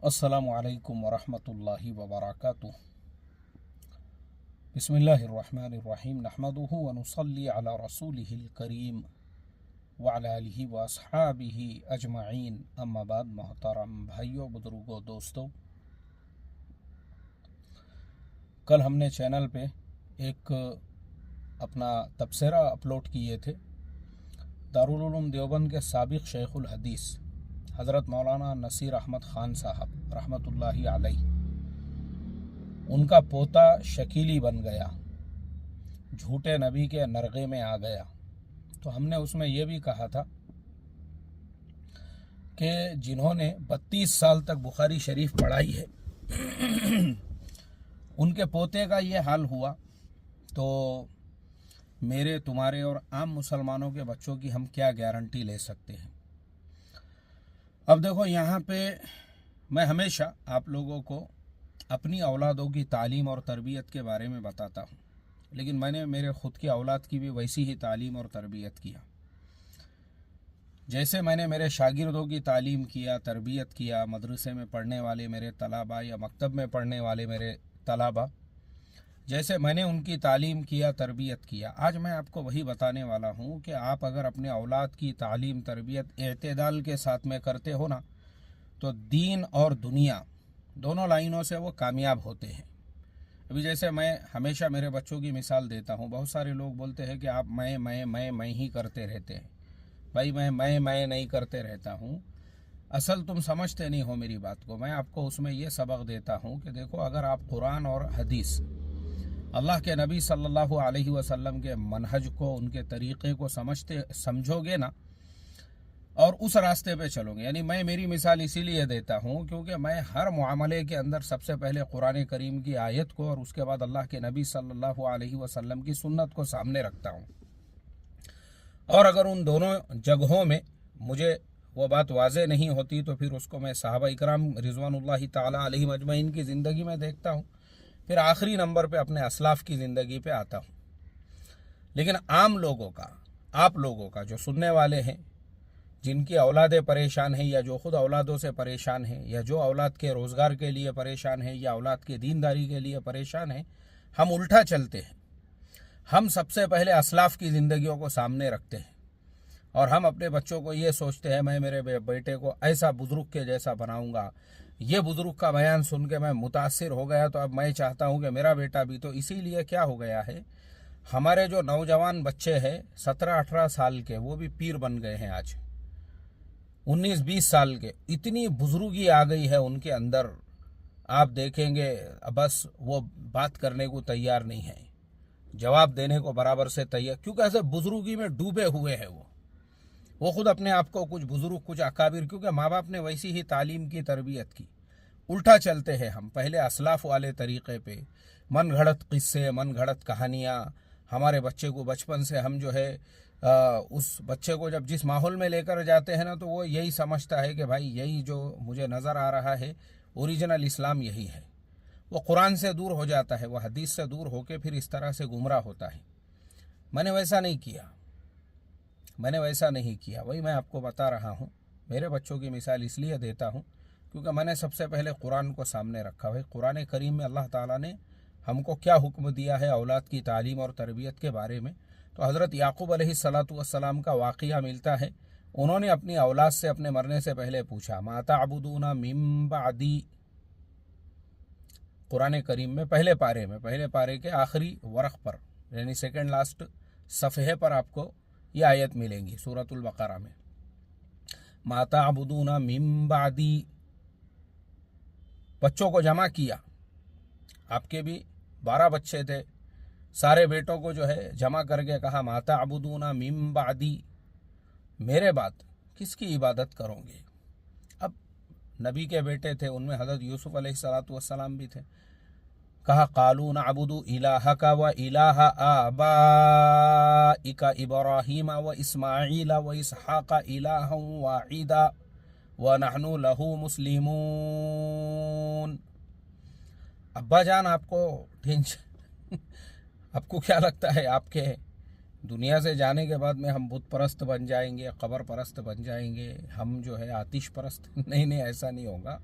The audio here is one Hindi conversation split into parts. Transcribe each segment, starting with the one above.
अस्सलामु अलैकुम वरहमतुल्लाहि वबरकातुह। बिस्मिल्लाहिर्रहमानिर्रहीम। नहमदुहु व नुसल्ली अला रसूलिहिल करीम व अला आलिहि व अस्हाबिहि अजमईन। अम्मा बाद। मोहतरम भाइयों, बुजुर्गों, दोस्तों, कल हमने चैनल पे एक अपना तबसरा अपलोड किए थे। दारुल उलूम देवबंद के साबिक़ शेखुल हदीस हज़रत मौलाना नसीर अहमद ख़ान साहब रहमतुल्लाहि अलैह, उनका पोता शकीली बन गया, झूठे नबी के नरगे में आ गया। तो हमने उसमें यह भी कहा था कि जिन्होंने 32 साल तक बुखारी शरीफ पढ़ाई है उनके पोते का ये हाल हुआ, तो मेरे, तुम्हारे और आम मुसलमानों के बच्चों की हम क्या गारंटी ले सकते हैं। अब देखो, यहाँ पे मैं हमेशा आप लोगों को अपनी औलादों की तालीम और तरबियत के बारे में बताता हूँ, लेकिन मैंने मेरे ख़ुद की औलाद की भी वैसी ही तालीम और तरबियत किया जैसे मैंने मेरे शागिर्दों की तालीम किया, तरबियत किया। मदरसे में पढ़ने वाले मेरे तलाबा या मकतब में पढ़ने वाले मेरे तलाबा, जैसे मैंने उनकी तालीम किया, तरबियत किया, आज मैं आपको वही बताने वाला हूँ कि आप अगर अपने औलाद की तालीम तरबियत एतदाल के साथ में करते हो ना, तो दीन और दुनिया दोनों लाइनों से वो कामयाब होते हैं। अभी जैसे मैं हमेशा मेरे बच्चों की मिसाल देता हूँ, बहुत सारे लोग बोलते हैं कि आप मैं ही करते रहते हैं। भाई, मैं नहीं करते रहता हूँ। असल तुम समझते नहीं हो मेरी बात को। मैं आपको उसमें ये सबक देता हूँ कि देखो, अगर आप कुरान और हदीस, अल्लाह के नबी सल्लल्लाहु अलैहि वसल्लम के मनहज को, उनके तरीक़े को समझोगे ना, और उस रास्ते पे चलोगे। यानी मैं मेरी मिसाल इसीलिए देता हूँ क्योंकि मैं हर मामले के अंदर सबसे पहले कुरान करीम की आयत को और उसके बाद अल्लाह के नबी सल्लल्लाहु अलैहि वसल्लम की सुन्नत को सामने रखता हूँ। और अगर उन दोनों जगहों में मुझे वो बात वाज़े नहीं होती तो फिर उसको मैं सहाबा इकराम रिज़वानुल्लाहि ताला अलैहिम अजमईन की ज़िंदगी में देखता हूँ, फिर आखिरी नंबर पे अपने असलाफ़ की ज़िंदगी पे आता हूँ। लेकिन आम लोगों का, आप लोगों का, जो सुनने वाले हैं, जिनकी औलादें परेशान हैं या जो खुद औलादों से परेशान हैं या जो औलाद के रोज़गार के लिए परेशान है या औलाद की दीनदारी के लिए परेशान है, हम उल्टा चलते हैं। हम सबसे पहले असलाफ़ की ज़िंदगियों को सामने रखते हैं और हम अपने बच्चों को ये सोचते हैं, मैं मेरे बेटे को ऐसा बुज़ुर्ग के जैसा बनाऊंगा। ये बुज़ुर्ग का बयान सुन के मैं मुतासिर हो गया, तो अब मैं चाहता हूँ कि मेरा बेटा भी। तो इसीलिए क्या हो गया है, हमारे जो नौजवान बच्चे हैं 17-18 साल के, वो भी पीर बन गए हैं। आज 19-20 साल के, इतनी बुजुर्गी आ गई है उनके अंदर, आप देखेंगे बस वो बात करने को तैयार नहीं है, जवाब देने को बराबर से तैयार, क्योंकि ऐसे बुजुर्गी में डूबे हुए हैं वो खुद अपने आप को कुछ बुजुर्ग, कुछ अकाबिर, क्योंकि माँ बाप ने वैसी ही तालीम की, तरबियत की। उल्टा चलते हैं हम, पहले असलाफ वाले तरीक़े पे, मन घड़त किस्से, मन घड़त कहानियाँ। हमारे बच्चे को बचपन से हम जो है उस बच्चे को जब जिस माहौल में लेकर जाते हैं ना, तो वो यही समझता है कि भाई यही जो मुझे नज़र आ रहा है ओरिजिनल इस्लाम यही है। वो कुरान से दूर हो जाता है, वो हदीस से दूर होकर फिर इस तरह से गुमराह होता है। मैंने वैसा नहीं किया, वही मैं आपको बता रहा हूँ। मेरे बच्चों की मिसाल इसलिए देता हूँ क्योंकि मैंने सबसे पहले कुरान को सामने रखा। भाई, कुरान करीम में अल्लाह ताला ने हमको क्या हुक्म दिया है औलाद की तालीम और तरबियत के बारे में। तो हज़रत याकूब अलैहिस्सलातु वस्सलाम का वाक़िया मिलता है। उन्होंने अपनी औलाद से अपने मरने से पहले पूछा, मा ताबुदूना मिन बादी। कुरान करीम में पहले पारे के आखिरी वरक़ पर, यानी सेकंड लास्ट सफ़हे पर आपको यह आयत मिलेंगी सूरतुल बकरा में, मा ताबुदूना मिन बादी। बच्चों को जमा किया, आपके भी 12 बच्चे थे, सारे बेटों को जो है जमा करके कहा, मा ताबुदूना मिन बादी, मेरे बाद किसकी इबादत करोगे। अब नबी के बेटे थे, उनमें हज़रत यूसुफ अलैहिस्सलातु वस्सलाम भी थे। कहा, कालू नअबुदु इलाहका व इलाहा आबाइका इब्राहीम व इस्माईला व इसहाका इलाहन वाहिदा व नहनु लहू मुस्लिमून। अब्बा जान, आपको टेंशन आपको क्या लगता है आपके दुनिया से जाने के बाद में हम बुत परस्त बन जाएंगे, कब्र परस्त बन जाएंगे, हम जो है आतिश परस्त? नहीं, ऐसा नहीं होगा।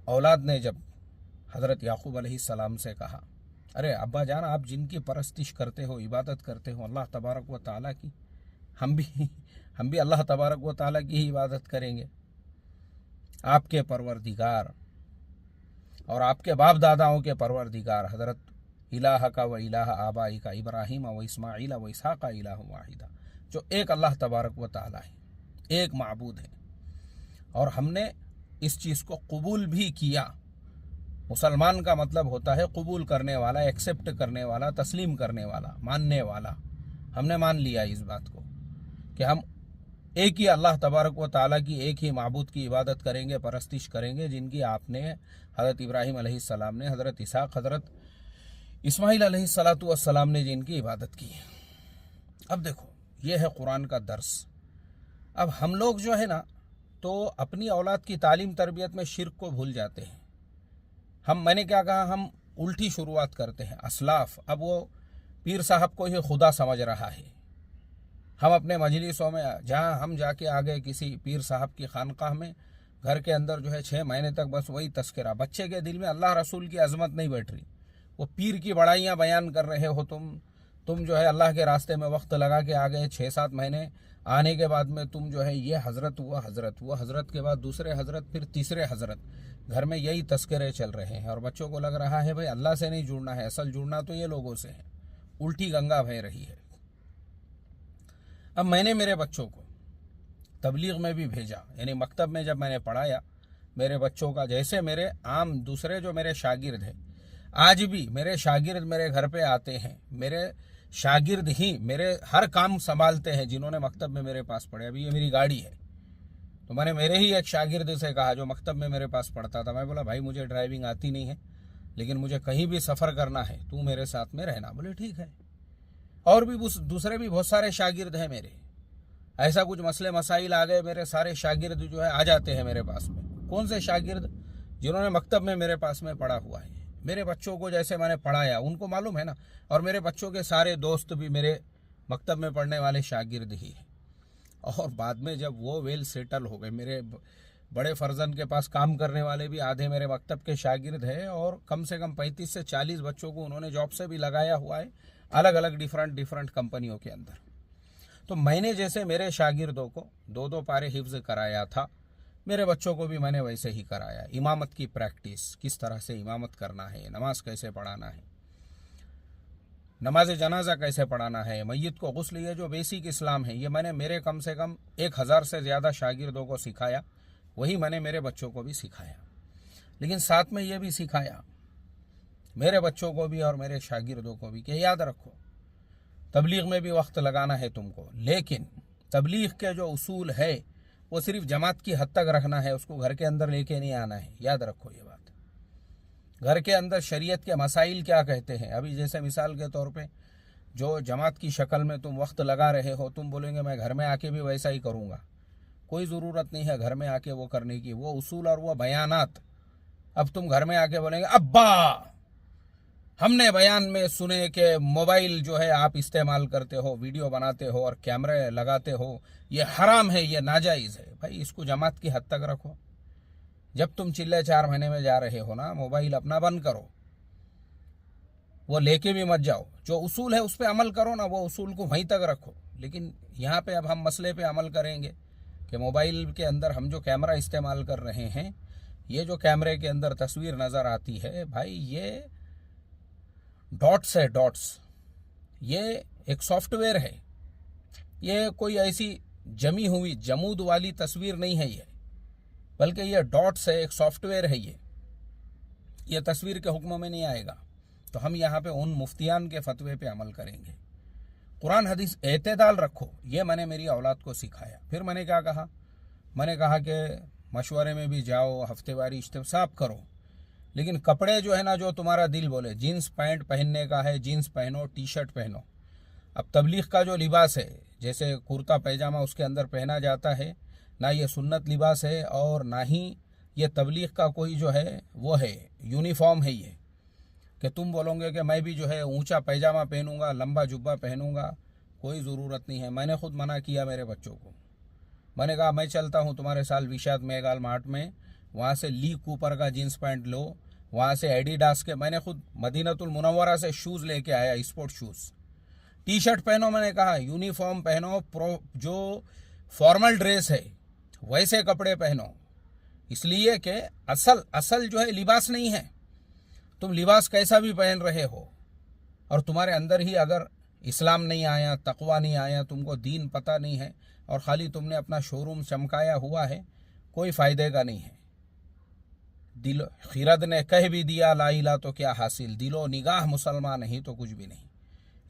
औलाद ने जब हज़रत याकूब अलैहिस्सलाम से कहा, अरे अब्बा जान, आप जिनकी परस्तिश करते हो, इबादत करते हो अल्लाह तबारक व ताला की, हम भी अल्लाह तबारक व ताला की ही इबादत करेंगे। आपके परवरदिगार और आपके बाप दादाओं के परवरदिगार हज़रत इलाह का व इलाह आबाई का इब्राहिम व इस्माइल व इसहाक़ इलाह वाहिदा, जो एक अल्लाह तबारक व ताला है, एक माबूद है। और हमने इस चीज़ को कबूल भी किया। मुसलमान का मतलब होता है कबूल करने वाला, एक्सेप्ट करने वाला, तस्लीम करने वाला, मानने वाला। हमने मान लिया इस बात को कि हम एक ही अल्लाह तबारक व ताला की, एक ही माबूद की इबादत करेंगे, परस्तिश करेंगे, जिनकी आपने हज़रत इब्राहिम अलैहिस्सलाम ने, हज़रत इसहाक़, हज़रत इस्माइल अलैहिस्सलातु वस्सलाम ने जिनकी इबादत की। अब देखो, ये है कुरान का दर्स। अब हम लोग जो है ना, तो अपनी औलाद की तालीम तरबियत में शिर्क को भूल जाते हैं। मैंने क्या कहा, हम उल्टी शुरुआत करते हैं। असलाफ अब वो पीर साहब को ही खुदा समझ रहा है। हम अपने मजलिसों में जहाँ हम जाके आ गए किसी पीर साहब की खानकाह में, घर के अंदर जो है 6 महीने तक बस वही तस्करा, बच्चे के दिल में अल्लाह रसूल की अजमत नहीं बैठ रही, वो पीर की बड़ाइयाँ बयान कर रहे हो। तुम जो है अल्लाह के रास्ते में वक्त लगा के आ गए, 6-7 महीने आने के बाद में तुम जो है ये हज़रत हुआ, हज़रत के बाद दूसरे हज़रत, फिर तीसरे हज़रत, घर में यही तस्करे चल रहे हैं। और बच्चों को लग रहा है भाई अल्लाह से नहीं जुड़ना है, असल जुड़ना तो ये लोगों से है। उल्टी गंगा बह रही है। अब मैंने मेरे बच्चों को तबलीग में भी भेजा, यानी मकतब में जब मैंने पढ़ाया मेरे बच्चों का, जैसे मेरे आम दूसरे जो मेरे शागिर्द हैं, आज भी मेरे शागिर्द मेरे घर पे आते हैं, मेरे शागिर्द ही मेरे हर काम संभालते हैं जिन्होंने मकतब में मेरे पास पढ़े। अभी ये मेरी गाड़ी है, तो मैंने मेरे ही एक शागिर्द से कहा जो मकतब में मेरे पास पढ़ता था, मैं बोला भाई मुझे ड्राइविंग आती नहीं है, लेकिन मुझे कहीं भी सफ़र करना है, तू मेरे साथ में रहना। बोले ठीक है। और भी दूसरे भी बहुत सारे शागिर्द हैं मेरे, ऐसा कुछ मसले मसाइल आ गए, मेरे सारे शागिर्द जो है आ जाते हैं मेरे पास में। कौन से शागिर्द? जिन्होंने मकतब में मेरे पास में पढ़ा हुआ है। मेरे बच्चों को जैसे मैंने पढ़ाया उनको मालूम है ना, और मेरे बच्चों के सारे दोस्त भी मेरे मकतब में पढ़ने वाले शागिर्द ही हैं। और बाद में जब वो वेल सेटल हो गए, मेरे बड़े फर्जन के पास काम करने वाले भी आधे मेरे मकतब के शागिर्द हैं, और कम से कम 35 से 40 बच्चों को उन्होंने जॉब से भी लगाया हुआ है, अलग अलग डिफरेंट कंपनियों के अंदर। तो मैंने जैसे मेरे शागिर्दों को 2-2 पारे हिफ्ज कराया था, मेरे बच्चों को भी मैंने वैसे ही कराया। इमामत की प्रैक्टिस, किस तरह से इमामत करना है, नमाज कैसे पढ़ाना है, नमाज जनाजा कैसे पढ़ाना है, मय्यत को गुस्ल, ये जो बेसिक इस्लाम है, ये मैंने मेरे कम से कम 1000 से ज़्यादा शागिर्दों को सिखाया। वही मैंने मेरे बच्चों को भी सिखाया। लेकिन साथ में ये भी सिखाया मेरे बच्चों को भी और मेरे शागिर्दों को भी कि याद रखो, तबलीग में भी वक्त लगाना है तुमको, लेकिन तबलीग के जो उसूल है वो सिर्फ जमात की हद तक रखना है, उसको घर के अंदर लेके नहीं आना है। याद रखो ये बात। घर के अंदर शरीयत के मसाइल क्या कहते हैं, अभी जैसे मिसाल के तौर पे जो जमात की शक्ल में तुम वक्त लगा रहे हो, तुम बोलेंगे मैं घर में आके भी वैसा ही करूँगा, कोई ज़रूरत नहीं है घर में आके वो करने की, वो उसूल और वो बयानात। अब तुम घर में आके बोलेंगे अब्बा हमने बयान में सुने कि मोबाइल जो है आप इस्तेमाल करते हो, वीडियो बनाते हो और कैमरे लगाते हो, ये हराम है, ये नाजायज़ है। भाई इसको जमात की हद तक रखो। जब तुम चिल्ले 4 महीने में जा रहे हो ना, मोबाइल अपना बंद करो, वो लेके भी मत जाओ। जो उसूल है उस पर अमल करो ना, वो उसूल को वहीं तक रखो। लेकिन यहाँ पे अब हम मसले पे अमल करेंगे कि मोबाइल के अंदर हम जो कैमरा इस्तेमाल कर रहे हैं, ये जो कैमरे के अंदर तस्वीर नज़र आती है, भाई ये डॉट्स है, डॉट्स। ये एक सॉफ्टवेयर है, ये कोई ऐसी जमी हुई जमूद वाली तस्वीर नहीं है ये, बल्कि ये डॉट्स है, एक सॉफ्टवेयर है। ये तस्वीर के हुक्म में नहीं आएगा। तो हम यहाँ पे उन मुफ्तियान के फतवे पे अमल करेंगे। कुरान हदीस एतदाल रखो, ये मैंने मेरी औलाद को सिखाया। फिर मैंने क्या कहा, मैंने कहा कि मशवरे में भी जाओ, हफ्तेवारी इस्तेसाब करो, लेकिन कपड़े जो है ना, जो तुम्हारा दिल बोले, जीन्स पैंट पहनने का है जीन्स पहनो, टी शर्ट पहनो। अब तबलीग का जो लिबास है, जैसे कुर्ता पैजामा उसके अंदर पहना जाता है, ना ये सुन्नत लिबास है और ना ही ये तबलीग का कोई जो है वो है यूनिफॉर्म है। ये कि तुम बोलोगे कि मैं भी जो है ऊंचा पैजामा पहनूंगा, लंबा जुब्बा पहनूंगा, कोई ज़रूरत नहीं है। मैंने खुद मना किया मेरे बच्चों को। मैंने कहा मैं चलता हूँ तुम्हारे साथ विशाद मेगाल मार्ट में, वहाँ से ली कूपर का जीन्स पैंट लो, वहाँ से एडिडास के, मैंने खुद मदीनतुल मुनव्वरा से शूज़ लेके आया, स्पोर्ट शूज़। टी शर्ट पहनो, मैंने कहा यूनिफॉर्म पहनो, जो फॉर्मल ड्रेस है वैसे कपड़े पहनो, इसलिए कि असल जो है लिबास नहीं है। तुम लिबास कैसा भी पहन रहे हो और तुम्हारे अंदर ही अगर इस्लाम नहीं आया, तकवा नहीं आया, तुमको दीन पता नहीं है और ख़ाली तुमने अपना शोरूम चमकाया हुआ है, कोई फ़ायदे का नहीं है। दिलो खिरद ने कह भी दिया ला इला तो क्या हासिल, दिलो निगाह मुसलमान नहीं तो कुछ भी नहीं।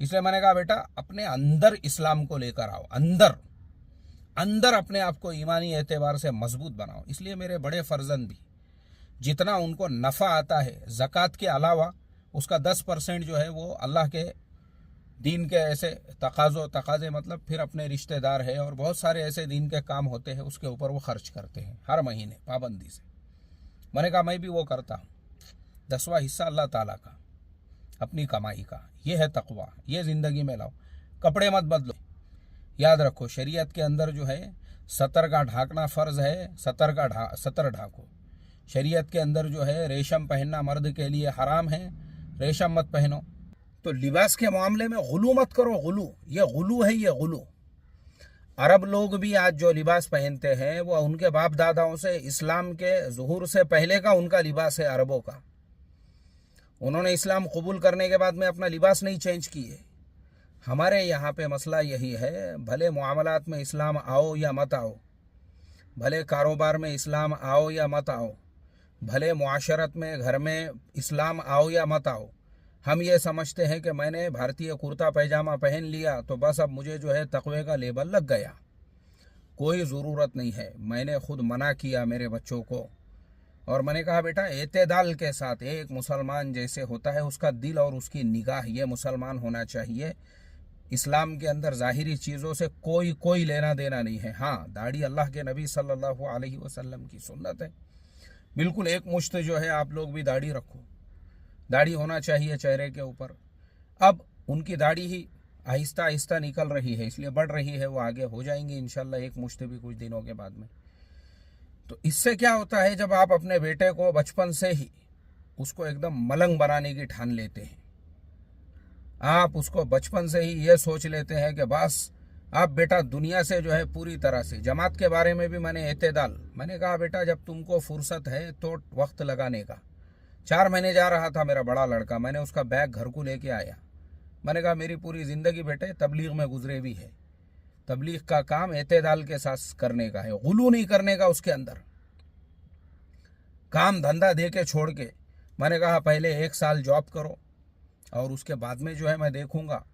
इसलिए मैंने कहा बेटा अपने अंदर इस्लाम को लेकर आओ, अंदर अपने आप को ईमानी एतबार से मजबूत बनाओ। इसलिए मेरे बड़े फर्जंद भी जितना उनको नफ़ा आता है ज़कात के अलावा उसका 10% जो है वो अल्लाह के दीन के ऐसे तकाजे मतलब फिर अपने रिश्तेदार है और बहुत सारे ऐसे दीन के काम होते हैं उसके ऊपर वो खर्च करते हैं हर महीने पाबंदी से। मैंने कहा मैं भी वो करता हूँ, 10वां हिस्सा अल्लाह ताला का, अपनी कमाई का। ये है तकवा, ये ज़िंदगी में लाओ। कपड़े मत बदलो, याद रखो शरीयत के अंदर जो है सतर का ढाकना फ़र्ज है, सतर ढाको। शरीयत के अंदर जो है रेशम पहनना मर्द के लिए हराम है, रेशम मत पहनो। तो लिबास के मामले में गुलू मत करो, ये गुलू है, ये गुलू। अरब लोग भी आज जो लिबास पहनते हैं वो उनके बाप दादाओं से, इस्लाम के ज़ुहूर से पहले का उनका लिबास है अरबों का। उन्होंने इस्लाम कबूल करने के बाद में अपना लिबास नहीं चेंज किए। हमारे यहाँ पे मसला यही है, भले मुआमलात में इस्लाम आओ या मत आओ, भले कारोबार में इस्लाम आओ या मत आओ, भले मुआशरत में घर में इस्लाम आओ या मत आओ, हम ये समझते हैं कि मैंने भारतीय कुर्ता पैजामा पहन लिया तो बस अब मुझे जो है तकवे का लेबल लग गया। कोई ज़रूरत नहीं है। मैंने खुद मना किया मेरे बच्चों को और मैंने कहा बेटा एतदाल के साथ, एक मुसलमान जैसे होता है उसका दिल और उसकी निगाह ये मुसलमान होना चाहिए। इस्लाम के अंदर ज़ाहिरी चीज़ों से कोई लेना देना नहीं है। हाँ, दाढ़ी अल्लाह के नबी सल्लल्लाहु अलैहि वसल्लम की सुन्नत है, बिल्कुल एक मुश्त जो है आप लोग भी दाढ़ी रखो, दाढ़ी होना चाहिए चेहरे के ऊपर। अब उनकी दाढ़ी ही आहिस्ता आहिस्ता निकल रही है, इसलिए बढ़ रही है, वो आगे हो जाएंगी इंशाल्लाह एक मुश्त भी कुछ दिनों के बाद में। तो इससे क्या होता है, जब आप अपने बेटे को बचपन से ही उसको एकदम मलंग बनाने की ठान लेते हैं, आप उसको बचपन से ही ये सोच लेते हैं कि बस आप बेटा दुनिया से जो है पूरी तरह से। जमात के बारे में भी मैंने एतदाल, मैंने कहा बेटा जब तुमको फुर्सत है तो वक्त लगाने का। 4 महीने जा रहा था मेरा बड़ा लड़का, मैंने उसका बैग घर को लेके आया। मैंने कहा मेरी पूरी ज़िंदगी बेटे तबलीग में गुजरे भी है, तबलीग का काम एतदाल के साथ करने का है, गुलू नहीं करने का उसके अंदर, काम धंधा दे के छोड़ के। मैंने कहा पहले 1 साल जॉब करो और उसके बाद में जो है मैं देखूंगा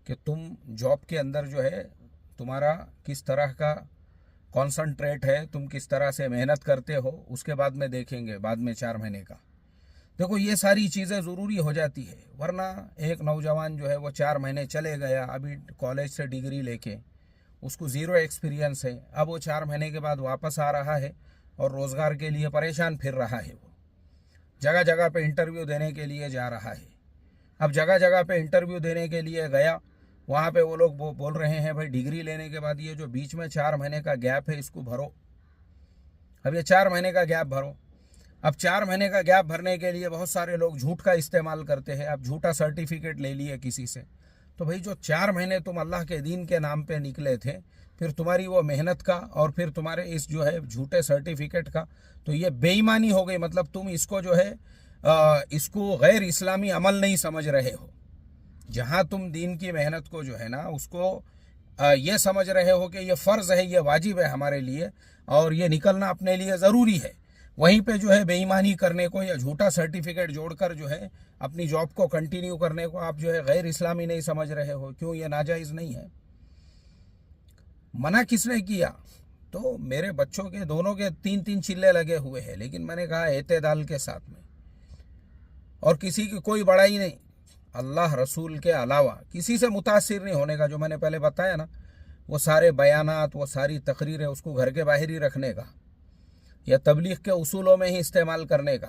कि तुम जॉब के अंदर जो है तुम्हारा किस तरह का कॉन्संट्रेट है, तुम किस तरह से मेहनत करते हो, उसके बाद में देखेंगे, बाद में 4 महीने का। देखो ये सारी चीज़ें ज़रूरी हो जाती है, वरना एक नौजवान जो है वो 4 महीने चले गया अभी कॉलेज से डिग्री लेके, उसको ज़ीरो एक्सपीरियंस है, अब वो 4 महीने के बाद वापस आ रहा है और रोज़गार के लिए परेशान फिर रहा है। वो जगह जगह पे इंटरव्यू देने के लिए जा रहा है। अब जगह जगह पे इंटरव्यू देने के लिए गया, वहाँ पे वो लोग बोल रहे हैं भाई डिग्री लेने के बाद ये जो बीच में 4 महीने का गैप है इसको भरो। अब ये 4 महीने का गैप भरो। अब 4 महीने का गैप भरने के लिए बहुत सारे लोग झूठ का इस्तेमाल करते हैं। अब झूठा सर्टिफिकेट ले लिए किसी से, तो भाई जो 4 महीने तुम अल्लाह के दीन के नाम पे निकले थे, फिर तुम्हारी वो मेहनत का और फिर तुम्हारे इस जो है झूठे सर्टिफिकेट का, तो ये बेईमानी हो गई। मतलब तुम इसको जो है इसको गैर इस्लामी अमल नहीं समझ रहे हो। जहाँ तुम दीन की मेहनत को जो है ना उसको ये समझ रहे हो कि ये फ़र्ज़ है, ये वाजिब है हमारे लिए और ये निकलना अपने लिए ज़रूरी है, वहीं पे जो है बेईमानी करने को या झूठा सर्टिफिकेट जोड़कर जो है अपनी जॉब को कंटिन्यू करने को आप जो है गैर इस्लामी नहीं समझ रहे हो। क्यों? ये नाजायज़ नहीं है। मना किसने किया? तो मेरे बच्चों के दोनों के 3-3 चिल्ले लगे हुए हैं, लेकिन मैंने कहा एतदाल के साथ में, और किसी की कोई बड़ाई नहीं, अल्लाह रसूल के अलावा किसी से मुतासिर नहीं होने का। जो मैंने पहले बताया ना, वो सारे बयानात, वो सारी तकरीरें उसको घर के बाहर ही रखने का या तबलीग के उसूलों में ही इस्तेमाल करने का।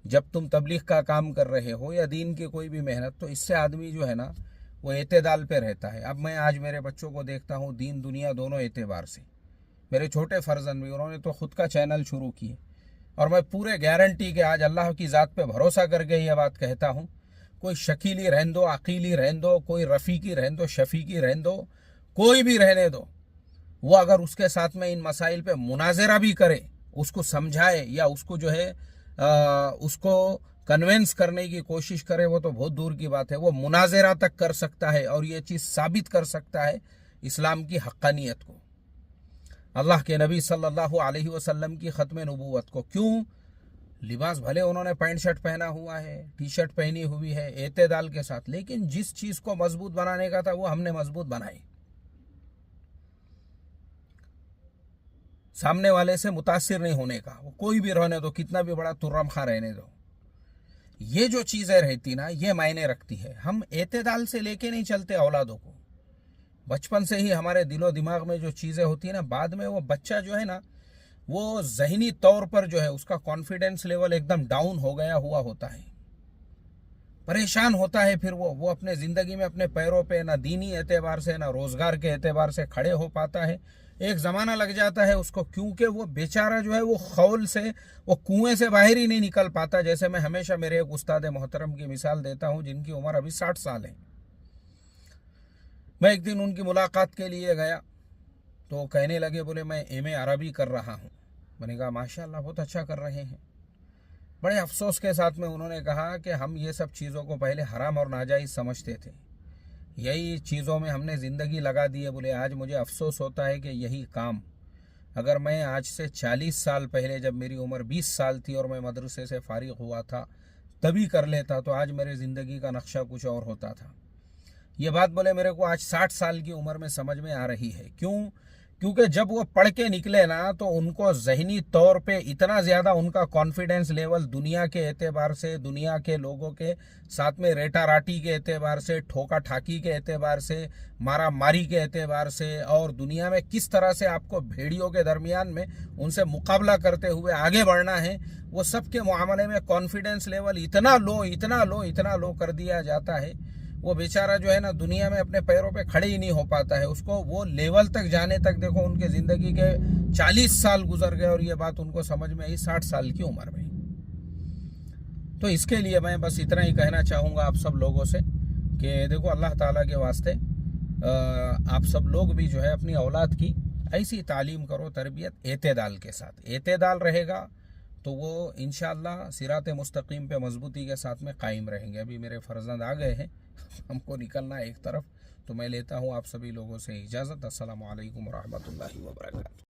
जब तुम तबलीग का काम कर रहे हो या दीन की कोई भी मेहनत, तो इससे आदमी जो है ना वो एतदाल पे रहता है। अब मैं आज मेरे बच्चों को देखता हूँ दीन दुनिया दोनों एतबार से। मेरे छोटे फर्जंद भी, उन्होंने तो ख़ुद का चैनल शुरू किए और मैं पूरे गारंटी के आज अल्लाह की ज़ात पे भरोसा करके यह बात कहता हूँ, कोई शकीली रहन दो, अकीली रहन दो, कोई रफ़ीकी रहन दो, शफ़ीकी रहन दो, कोई भी रहने दो, वो अगर उसके साथ में इन मसाइल पे मुनाजरा भी करे, उसको समझाए या उसको जो है उसको कन्वेंस करने की कोशिश करे, वो तो बहुत दूर की बात है, वो मुनाजरा तक कर सकता है और ये चीज़ साबित कर सकता है इस्लाम की हक्कानियत को, अल्लाह के नबी सल्लल्लाहु अलैहि वसल्लम की ख़त्म नबूवत को। क्यों? लिबास भले उन्होंने पैंट शर्ट पहना हुआ है, टी शर्ट पहनी हुई है एतेदाल के साथ, लेकिन जिस चीज़ को मजबूत बनाने का था वो हमने मजबूत बनाई। सामने वाले से मुतासिर नहीं होने का, वो कोई भी रहने दो, कितना भी बड़ा तुर्रम खा रहने दो, ये जो चीज़ें रहती ना, ये मायने रखती है। हम एतेदाल से लेके नहीं चलते औलादों को, बचपन से ही हमारे दिलो दिमाग में जो चीज़ें होती है ना, बाद में वो बच्चा जो है ना, वो ज़हनी तौर पर जो है उसका कॉन्फिडेंस लेवल एकदम डाउन हो गया हुआ होता है, परेशान होता है, फिर वो अपने ज़िंदगी में अपने पैरों पे ना दीनी एतबार से ना रोज़गार के एतबार से खड़े हो पाता है। एक ज़माना लग जाता है उसको, क्योंकि वो बेचारा जो है वो खौल से, वो कुएं से बाहर ही नहीं निकल पाता। जैसे मैं हमेशा मेरे एक उस्ताद मोहतरम की मिसाल देता हूँ, जिनकी उम्र अभी 60 साल है। मैं एक दिन उनकी मुलाकात के लिए गया तो कहने लगे, बोले मैं एमए अरबी कर रहा हूँ। मैंने कहा माशाअल्लाह बहुत अच्छा कर रहे हैं। बड़े अफसोस के साथ में उन्होंने कहा कि हम ये सब चीज़ों को पहले हराम और नाजायज़ समझते थे, यही चीज़ों में हमने ज़िंदगी लगा दी है। बोले आज मुझे अफसोस होता है कि यही काम अगर मैं आज से 40 साल पहले, जब मेरी उम्र 20 साल थी और मैं मदरसे से फारिग हुआ था, तभी कर लेता तो आज मेरे ज़िंदगी का नक्शा कुछ और होता था। ये बात बोले मेरे को आज 60 साल की उम्र में समझ में आ रही है। क्यों? क्योंकि जब वो पढ़ के निकले ना, तो उनको ज़हनी तौर पे इतना ज़्यादा उनका कॉन्फिडेंस लेवल दुनिया के एतबार से, दुनिया के लोगों के साथ में रेटा राटी के एतबार से, ठोका ठाकी के एतबार से, मारा मारी के एतबार से, और दुनिया में किस तरह से आपको भेड़ियों के दरमियान में उनसे मुकाबला करते हुए आगे बढ़ना है, वो सब के मामले में कॉन्फिडेंस लेवल इतना लो, इतना लो, इतना लो कर दिया जाता है। वो बेचारा जो है ना, दुनिया में अपने पैरों पे खड़े ही नहीं हो पाता है। उसको वो लेवल तक जाने तक देखो उनके ज़िंदगी के 40 साल गुजर गए, और ये बात उनको समझ में आई 60 साल की उम्र में। तो इसके लिए मैं बस इतना ही कहना चाहूँगा आप सब लोगों से कि देखो अल्लाह ताला के वास्ते आप सब लोग भी जो है अपनी औलाद की ऐसी तालीम करो, तरबियत एतेदाल के साथ। एतेदाल रहेगा तो वो इंशाअल्लाह सिरात मुस्तकीम पे मजबूती के साथ में कायम रहेंगे। अभी मेरे फर्जंद आ गए हैं, हमको निकलना है एक तरफ, तो मैं लेता हूँ आप सभी लोगों से इजाज़त। अस्सलामु अलैकुम व रहमतुल्लाहि व बरकातहू।